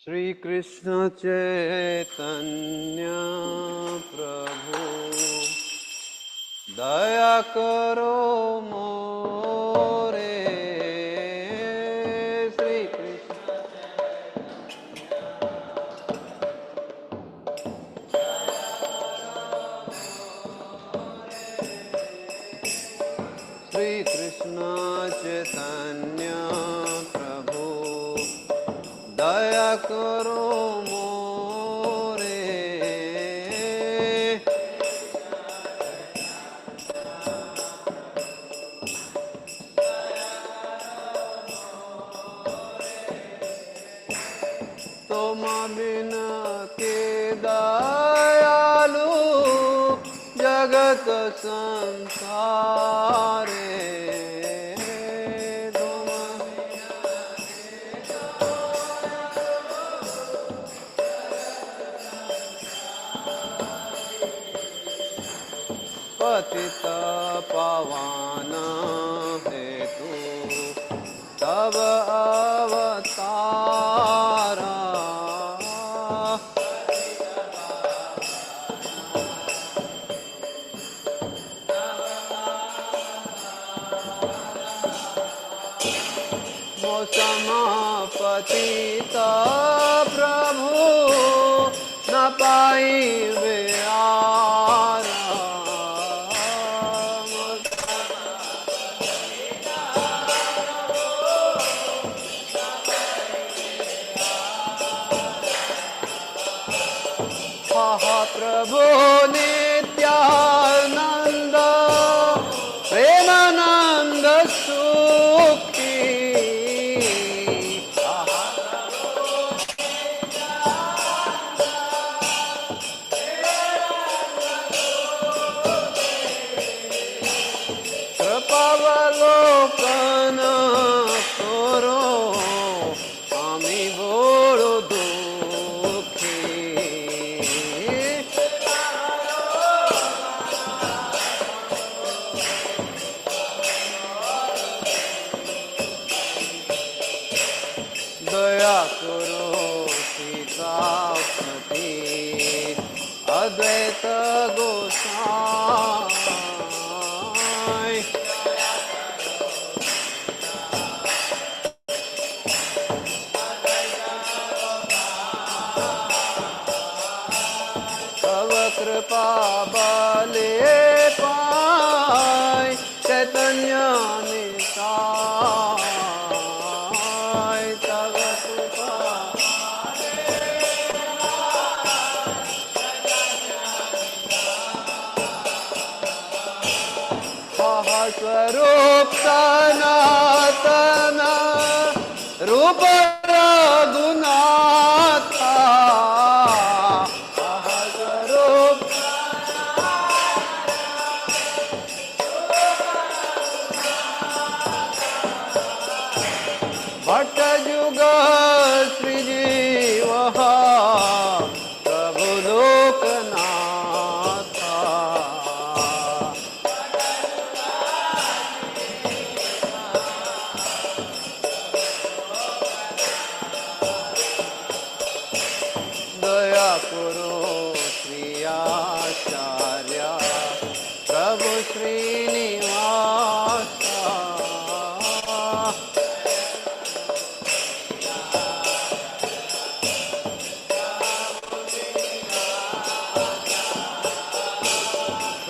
श्री कृष्ण चैतन्य प्रभु दया करो मोरे। श्री कृष्ण श्री कृष्ण चैतन्य प्रभु दया करो मोरे। तुम बिन के दयालु जगत संसारे। पतित पावन हेतु तब अवतारा। मौसम पतित प्रभु न पाइबे आरा। प्रभु नित्यानंद प्रेमानंद सुखी। कृपावलोकन करो आमी बड़ो दुखी। दया करो सीतापति अद्वैत गोसाई। तव कृपा बले पाई चैतन्य निताय। तव कृपा स्वरूप सनातन रूप रघुनाथ। स्वरूप भट्ट जुग श्रीजीव प्रभु लोकनाथ। दया करो श्री आचार्य प्रभु श्रीनिवास।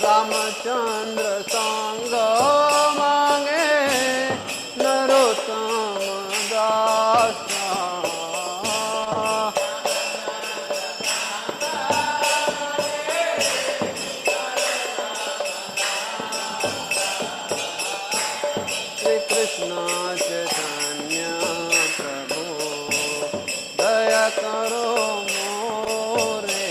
रामचंद्र संग मांगे नरोत्तम दास। श्री कृष्ण चैतन्य प्रभु दया करो मोरे।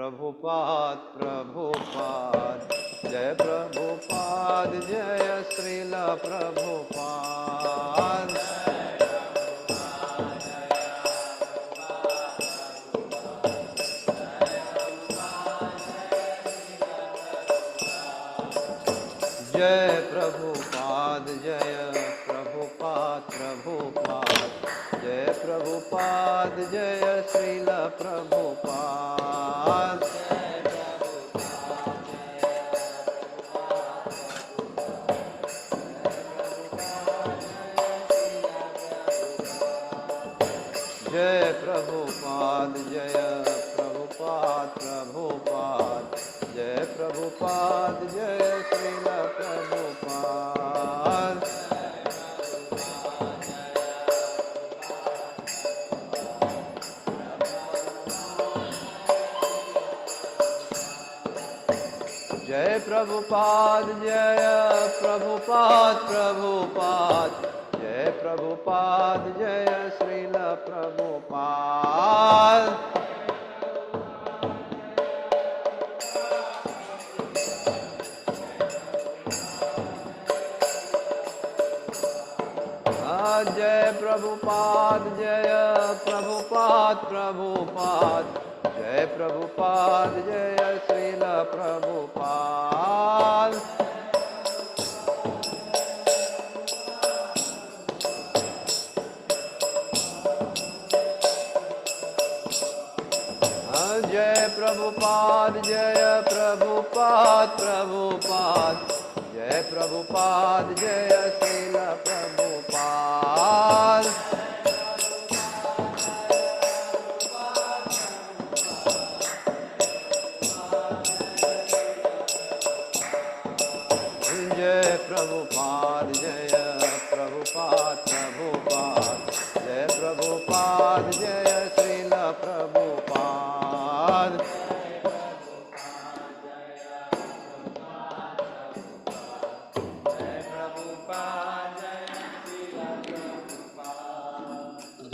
प्रभुपाद प्रभुपाद जय प्रभुपाद जय श्रील प्रभुपाद जय प्रभुपाद जय प्रभुपाद प्रभुपाद जय प्रभुपाद जय श्रील प्रभुपाद जय प्रभुपाद जय प्रभुपाद प्रभुपाद जय प्रभुपाद जय श्रील प्रभुपाद जय प्रभुपाद जय प्रभुपाद प्रभुपाद जय प्रभुपाद जय श्रील प्रभुपाद जय प्रभुपाद जय प्रभुपाद प्रभुपाद जय प्रभुपाद जय श्रील प्रभुपाद जय प्रभुपाद जय प्रभुपाद प्रभुपाद जय प्रभुपाद जय श्रील प्रभुपाद जय प्रभुपाद जय प्रभुपाद प्रभुपाद जय प्रभुपाद जय श्रील प्रभुपाद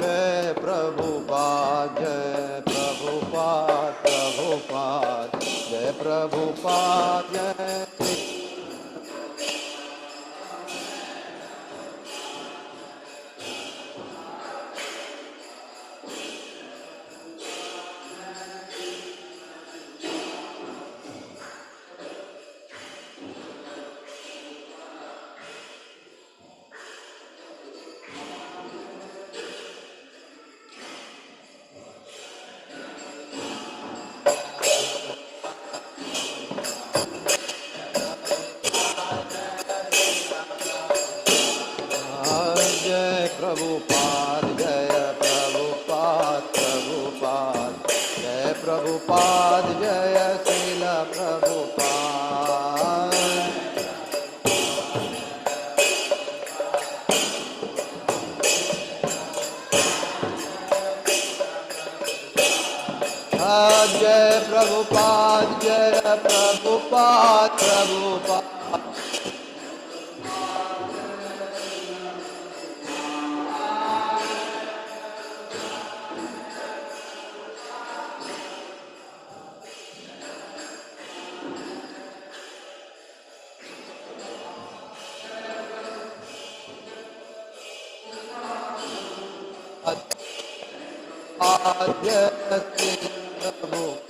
जय प्रभुपाद जय प्रभुपाद प्रभुपाद जय प्रभुपाद जय प्रभुपाद जय प्रभुपाद प्रभुपाद जय प्रभुपाद जय श्रील प्रभुपाद जय प्रभुपाद जय प्रभुपाद प्रभुपाद जय प्रभुपाद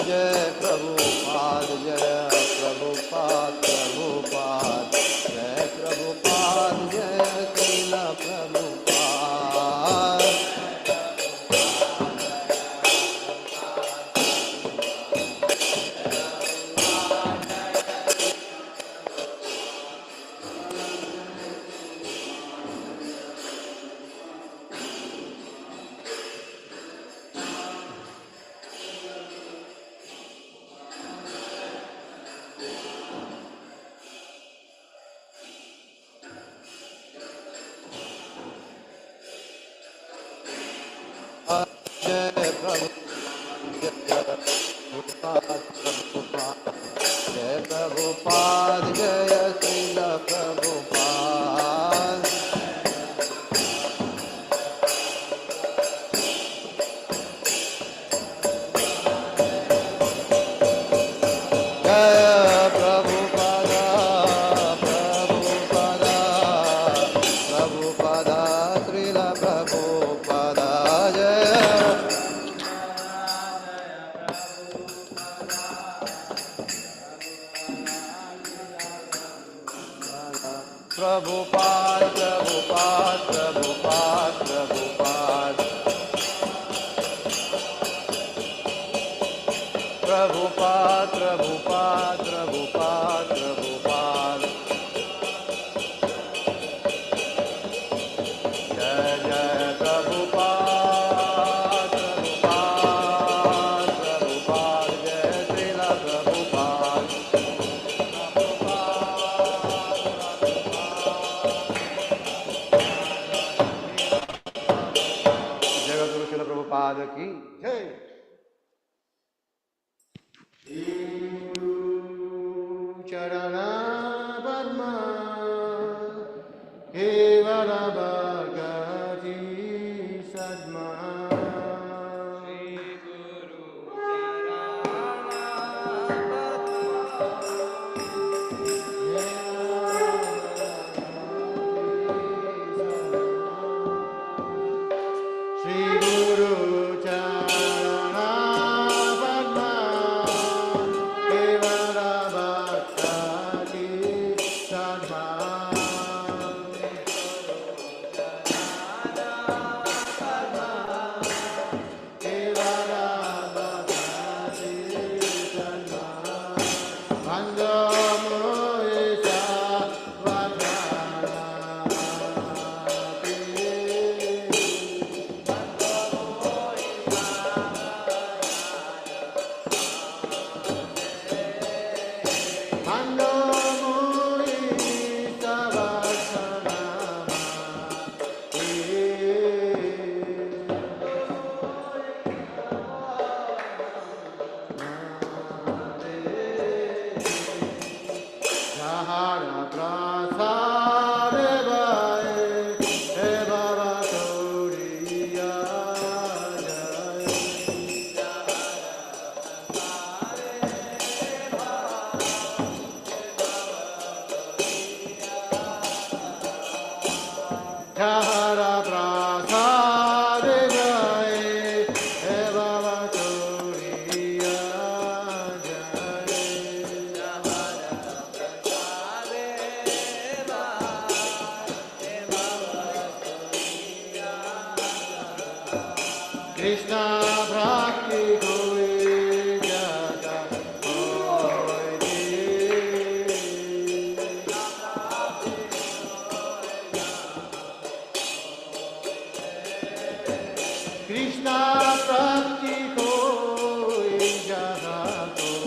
जय प्रभुपाद जय प्रभुपाद प्रभुपाद जय प्रभुपाद जय श्रील प्रभुपाद जय जय प्रभुपाद जय Srila Prabhupada Prabhupada, Prabhupada, Prabhupada, Prabhupada, Prabhupada, Prabhupada, Prabhupada, Jai Jai Prabhupada, Prabhupada, Prabhupada, Jai Srila Prabhupada. Prabhupada ki jai. Charana Padma Kevara Bhagati Sadma Shri Guru Krishna Bhakti Koi Jata Koi Krishna Bhakti Koi Jata Koi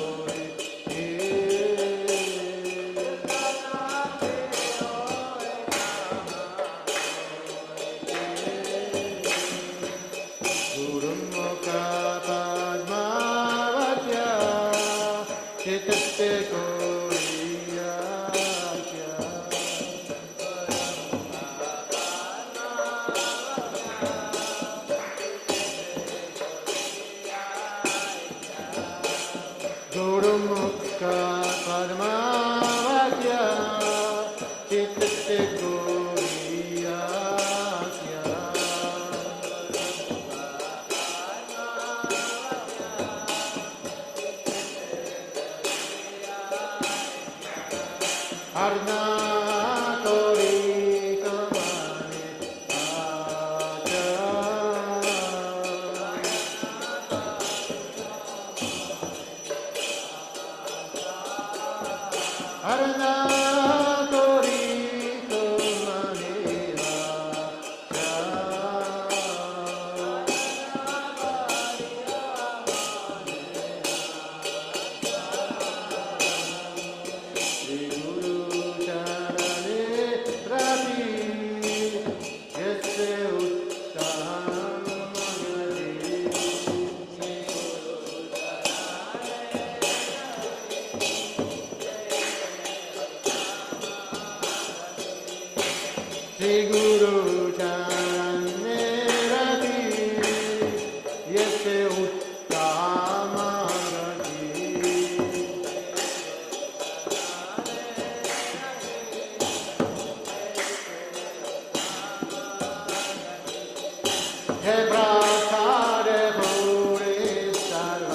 हे प्रसाद पूरे सर्व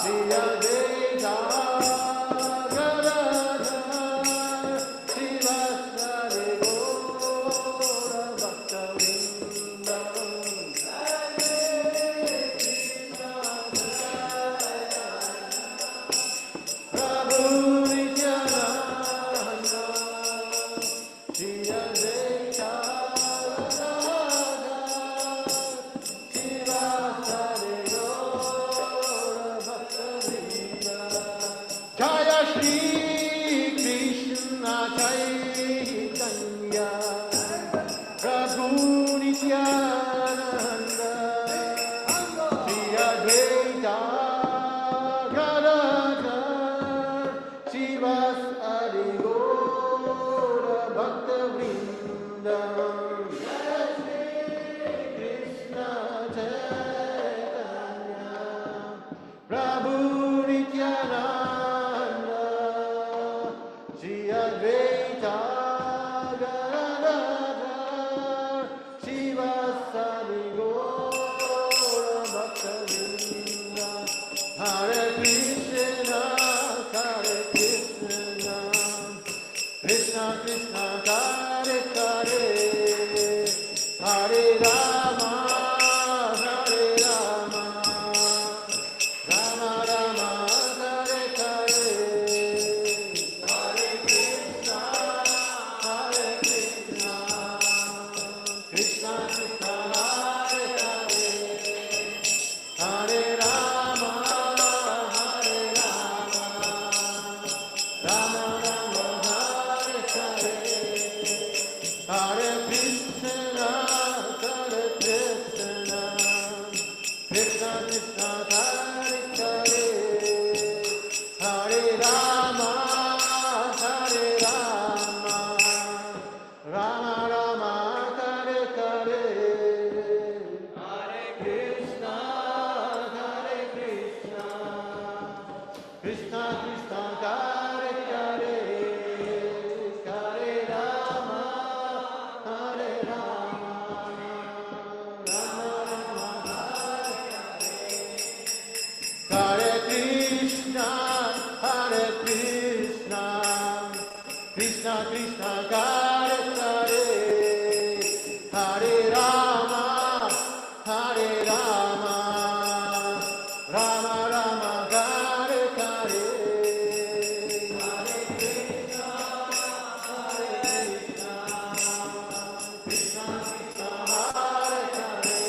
Shri Advaita Gadadhar Srivasari Gaura Bhaktavindam Prabhu Nityananda Shri Advaita Jaya Shri Krishna Chaitanya Prabhu Nityananda Shri Advaita Gadadhar Srivasari Gaura Bhaktavindam Krishna Chaitanya Prabhu Nityananda Shri Advaita Gadadhar Srivasari Gaura Bhaktavindam Hare Krishna Krishna Krishna Hare Hare Hare Rama Hare Rama Rama Rama Hare Hare Hare Krishna Krishna Krishna Hare Hare Hare Rama Hare Rama Rama Rama Hare Hare Hare Krishna Krishna Krishna Hare Hare Hare Rama Hare Rama Rama Rama Hare Hare Hare Krishna Krishna Krishna Hare Hare Hare Rama Hare Rama Rama Rama Hare Krishna Krishna Krishna Hare Hare Hare Rama Hare Rama Rama Rama Hare Hare Hare Krishna Krishna Krishna Hare Hare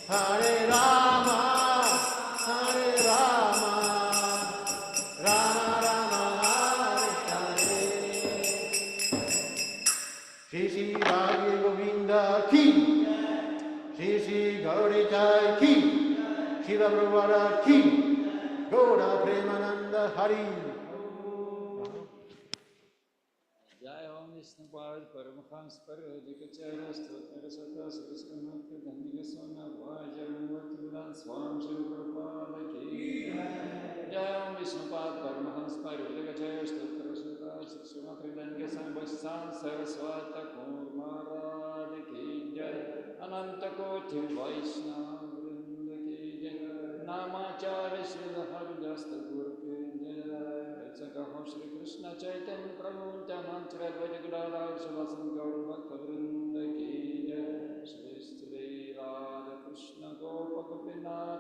Hare Rama Hare Rama Rama Rama Hare Hare Shri Shri Bhagavad Govinda Ki Shri Shri Gauritai Ki Shiva Prabhupada Ki Gaura Premananda Hari जय ओम विष्णुपाद परमहंस परमहंसाचार्य स्तोत्र सदा सुस्कमत धन्य सोना वाजमवतुला स्वाम शिव प्रपाद की जय ओम विष्णुपाद परमहंस परमहंसाचार्य स्तोत्र सदा सुस्कमत धन्य संबसान सरस्वत कुमार की जय अनंत कोटि वैष्णव वृंद की जय नामाचार्य श्री हरिदास गुरु की जय कहो श्री कृष्ण चैतन्य प्रभु नित्यानंद श्री गदाधर शिवासन गौर भक्तवृंद की जय श्री श्री राधा कृष्ण गोप गोपीनाथ